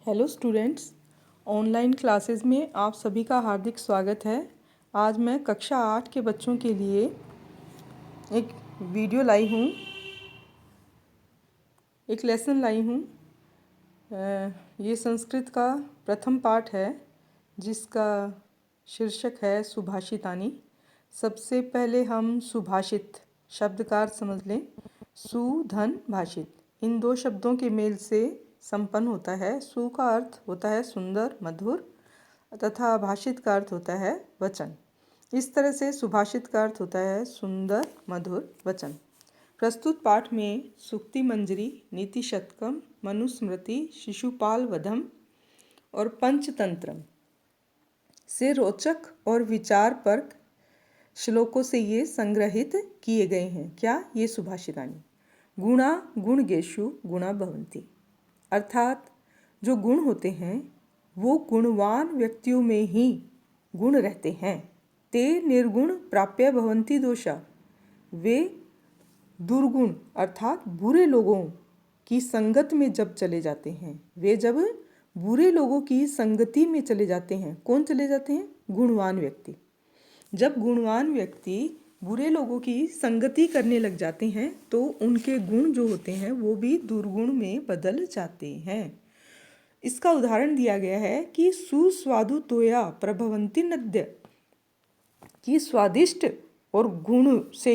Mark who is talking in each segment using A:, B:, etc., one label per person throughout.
A: Hello students, online classes में आप सभी का हार्दिक स्वागत है। आज मैं कक्षा 8 के बच्चों के लिए एक वीडियो लाई हूँ, एक लेसन लाई हूँ। ये संस्कृत का प्रथम पाठ है जिसका शीर्षक है सुभाषितानी। सबसे पहले हम सुभाषित शब्द का अर्थ समझ लें। सु धन भाषित, इन दो शब्दों के मेल से संपन्न होता है। सु का अर्थ होता है सुंदर मधुर तथा भाषित का अर्थ होता है वचन। इस तरह से सुभाषित का अर्थ होता है सुंदर मधुर वचन। प्रस्तुत पाठ में सूक्ति मंजरी, नीति शतकम, मनुस्मृति, शिशुपाल वधम और पंचतंत्रम से रोचक और विचारपरक श्लोकों से ये संग्रहित किए गए हैं। क्या? ये सुभाषितानी। गुणा गुणगेषु गुणा भवन्ति, अर्थात जो गुण होते हैं वो गुणवान व्यक्तियों में ही गुण रहते हैं। ते निर्गुण प्राप्य भवन्ति दोषा, वे दुर्गुण अर्थात बुरे लोगों की संगत में जब चले जाते हैं, वे जब बुरे लोगों की संगति में चले जाते हैं। कौन चले जाते हैं? गुणवान व्यक्ति। जब गुणवान व्यक्ति बुरे लोगों की संगति करने लग जाते हैं तो उनके गुण जो होते हैं वो भी दुर्गुण में बदल जाते हैं। इसका उदाहरण दिया गया है कि सुस्वादु तोया प्रभवंती नद्य, कि स्वादिष्ट और गुणों से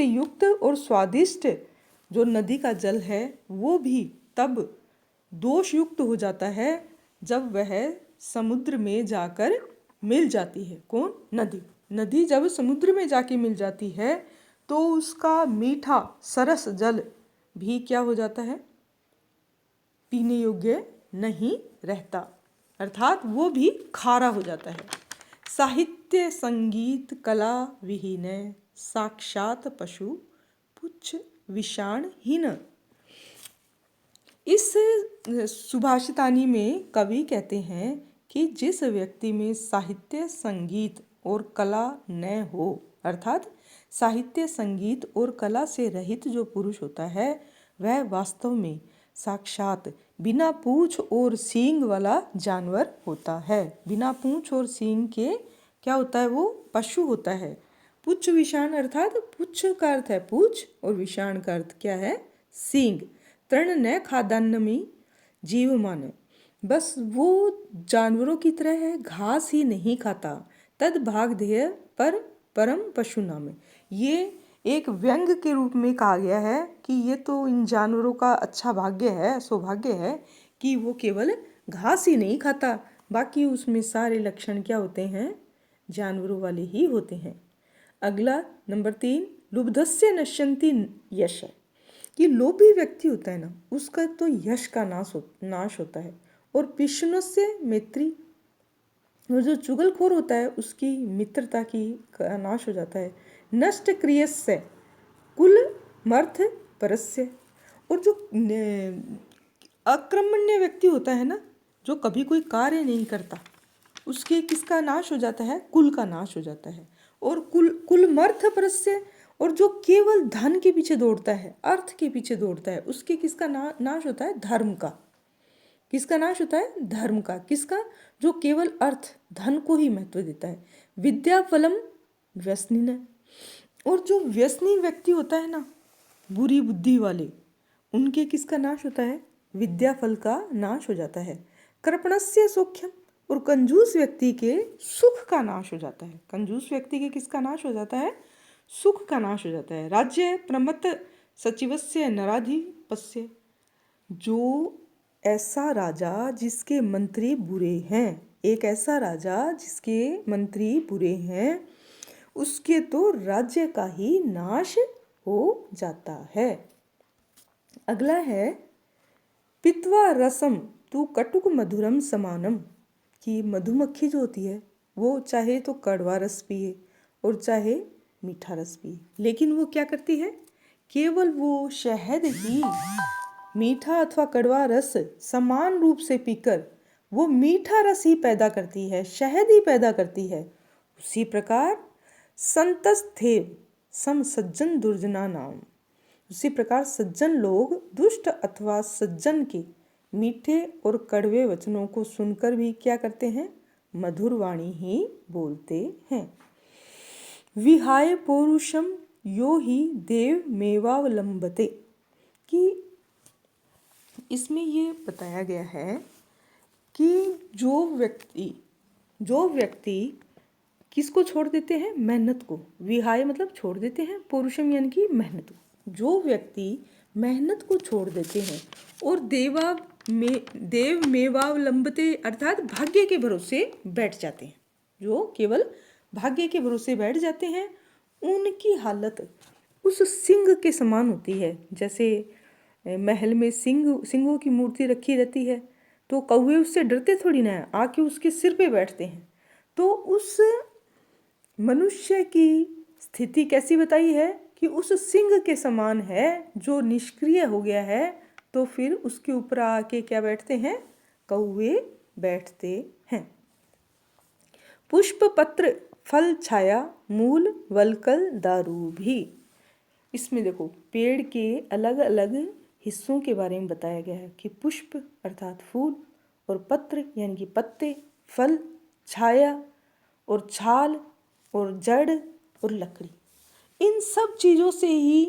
A: युक्त और स्वादिष्ट जो नदी का जल है वो भी तब दोष युक्त हो जाता है जब वह समुद्र में जाकर मिल जाती है। कौन? नदी जब समुद्र में जाके मिल जाती है तो उसका मीठा सरस जल भी क्या हो जाता है? पीने योग्य नहीं रहता, अर्थात वो भी खारा हो जाता है। साहित्य संगीत कला विहीन साक्षात पशु पुच्छ विषाण हीन। इस सुभाषितानी में कवि कहते हैं कि जिस व्यक्ति में साहित्य संगीत और कला न हो, अर्थात साहित्य संगीत और कला से रहित जो पुरुष होता है वह वास्तव में साक्षात बिना पूंछ और सींग वाला जानवर होता है। बिना पूंछ और सींग के क्या होता है? वो पशु होता है। पुच्छ विषाण अर्थात पुच्छ का अर्थ है पूंछ और विषाण का अर्थ क्या है? सींग। तृण न खादान्नमी जीव मान, बस वो जानवरों की तरह है, घास ही नहीं खाता। तद भाग ध्येय पर परम पशु नाम। ये एक व्यंग के रूप में कहा गया है कि ये तो इन जानवरों का अच्छा भाग्य है, सौभाग्य है कि वो केवल घास ही नहीं खाता, बाकी उसमें सारे लक्षण क्या होते हैं? जानवरों वाले ही होते हैं। अगला नंबर 3, लुब्धस्य नश्यन्ति यश, कि लोभी व्यक्ति होता है ना उसका तो यश का नाश होता है। और पिशुनस्य मैत्री, वो जो चुगलखोर होता है उसकी मित्रता की नाश हो जाता है। नष्ट क्रियस्य कुल मर्थ परस्य, और जो अक्रमण्य व्यक्ति होता है ना, जो कभी कोई कार्य नहीं करता, उसके किसका नाश हो जाता है? कुल का नाश हो जाता है। और कुल मर्थ परस्य, और जो केवल धन के पीछे दौड़ता है, अर्थ के पीछे दौड़ता है, उसके किसका नाश होता है? धर्म का। किसका नाश होता है? धर्म का। किसका? जो केवल अर्थ धन को ही महत्व देता है। विद्या फलम व्यसनिन, और जो व्यसनी व्यक्ति होता है ना, बुरी बुद्धि वाले, उनके किसका नाश होता है? विद्या फल का नाश हो जाता है। कृपणस्य सौख्यम, और कंजूस व्यक्ति के सुख का नाश हो जाता है। कंजूस व्यक्ति के किसका नाश हो जाता है? सुख का नाश हो जाता है। राज्य प्रमत्त सचिवस्य नराधिपस्य, जो ऐसा राजा जिसके मंत्री बुरे हैं, एक ऐसा राजा जिसके मंत्री बुरे हैं, उसके तो राज्य का ही नाश हो जाता है। अगला है पित्वा रसम तू कटुक मधुरम समानम, कि मधुमक्खी जो होती है वो चाहे तो कड़वा रस पिए और चाहे मीठा रस पिए, लेकिन वो क्या करती है? केवल वो शहद ही मीठा अथवा कड़वा रस समान रूप से पीकर वो मीठा रस ही पैदा करती है, शहद ही पैदा करती है। उसी प्रकार संतस्थेव सम सज्जन दुर्जना नाम, उसी प्रकार सज्जन लोग दुष्ट अथवा सज्जन के मीठे और कड़वे वचनों को सुनकर भी क्या करते हैं, मधुर वाणी ही बोलते हैं। विहाय पौरुषम यो ही देव मेवावलंबते, कि इसमें ये बताया गया है कि जो व्यक्ति किसको छोड़ देते हैं, मेहनत को। विहाय मतलब छोड़ देते हैं, पौरुषम यानी कि मेहनत को। जो व्यक्ति मेहनत को छोड़ देते हैं और देव मेवावलंबते अर्थात भाग्य के भरोसे बैठ जाते हैं, जो केवल भाग्य के भरोसे बैठ जाते हैं, उनकी हालत उस सिंह के समान होती है। जैसे महल में सिंहों की मूर्ति रखी रहती है, तो कौवे उससे डरते थोड़ी ना है, आके उसके सिर पे बैठते हैं। तो उस मनुष्य की स्थिति कैसी बताई है कि उस सिंह के समान है जो निष्क्रिय हो गया है, तो फिर उसके ऊपर आके क्या बैठते हैं, कौवे बैठते हैं। पुष्प पत्र फल छाया मूल वलकल दारू भी, इसमें देखो पेड़ के अलग अलग हिस्सों के बारे में बताया गया है कि पुष्प अर्थात फूल, और पत्र यानी कि पत्ते, फल, छाया और छाल और जड़ और लकड़ी, इन सब चीज़ों से ही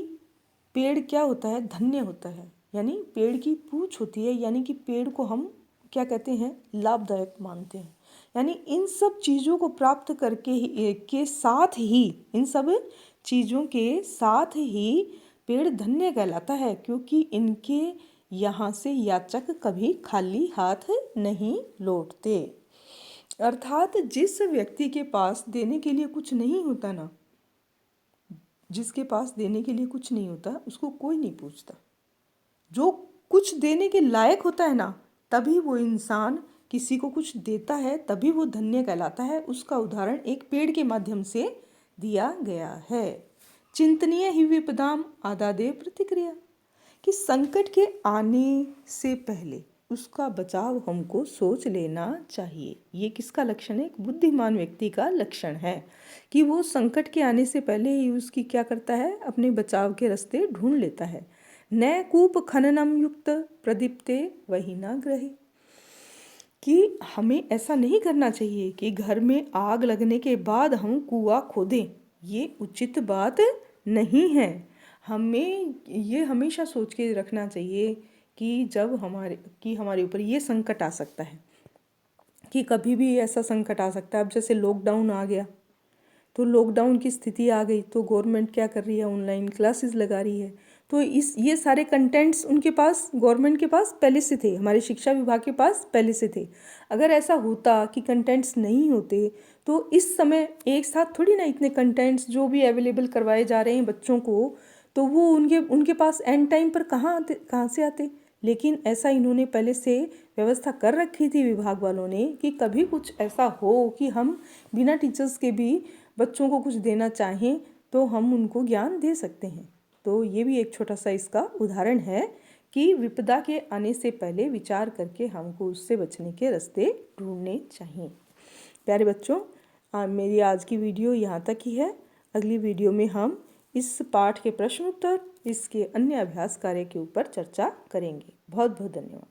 A: पेड़ क्या होता है, धन्य होता है। यानी पेड़ की पूंछ होती है, यानी कि पेड़ को हम क्या कहते हैं, लाभदायक मानते हैं। यानी इन सब चीज़ों को प्राप्त करके के साथ ही, इन सब चीज़ों के साथ ही पेड़ धन्य कहलाता है, क्योंकि इनके यहाँ से याचक कभी खाली हाथ नहीं लौटते। अर्थात जिस व्यक्ति के पास देने के लिए कुछ नहीं होता ना, जिसके पास देने के लिए कुछ नहीं होता, उसको कोई नहीं पूछता। जो कुछ देने के लायक होता है ना, तभी वो इंसान किसी को कुछ देता है, तभी वो धन्य कहलाता है। उसका उदाहरण एक पेड़ के माध्यम से दिया गया है। चिंतनीय ही विपदाम आदादे प्रतिक्रिया, कि संकट के आने से पहले उसका बचाव हमको सोच लेना चाहिए। ये किसका लक्षण है, एक बुद्धिमान व्यक्ति का लक्षण है कि वो संकट के आने से पहले ही उसकी क्या करता है, अपने बचाव के रास्ते ढूंढ लेता है। न कूप खननम युक्त प्रदीप्ते वही ना ग्रहे, कि हमें ऐसा नहीं करना चाहिए कि घर में आग लगने के बाद हम कुआं खोदें, ये उचित बात नहीं है। हमें ये हमेशा सोच के रखना चाहिए कि जब हमारे ऊपर ये संकट आ सकता है, कि कभी भी ऐसा संकट आ सकता है। अब जैसे लॉकडाउन आ गया, तो लॉकडाउन की स्थिति आ गई, तो गवर्नमेंट क्या कर रही है, ऑनलाइन क्लासेस लगा रही है। तो ये सारे कंटेंट्स उनके पास, गवर्नमेंट के पास पहले से थे, हमारे शिक्षा विभाग के पास पहले से थे। अगर ऐसा होता कि कंटेंट्स नहीं होते, तो इस समय एक साथ थोड़ी ना इतने कंटेंट्स जो भी अवेलेबल करवाए जा रहे हैं बच्चों को, तो वो उनके पास एंड टाइम पर कहाँ से आते। लेकिन ऐसा इन्होंने पहले से व्यवस्था कर रखी थी विभाग वालों ने, कि कभी कुछ ऐसा हो कि हम बिना टीचर्स के भी बच्चों को कुछ देना चाहें तो हम उनको ज्ञान दे सकते हैं। तो ये भी एक छोटा सा इसका उदाहरण है कि विपदा के आने से पहले विचार करके हमको उससे बचने के रास्ते ढूंढने चाहिए। प्यारे बच्चों, मेरी आज की वीडियो यहाँ तक ही है। अगली वीडियो में हम इस पाठ के प्रश्न उत्तर, इसके अन्य अभ्यास कार्य के ऊपर चर्चा करेंगे। बहुत बहुत धन्यवाद।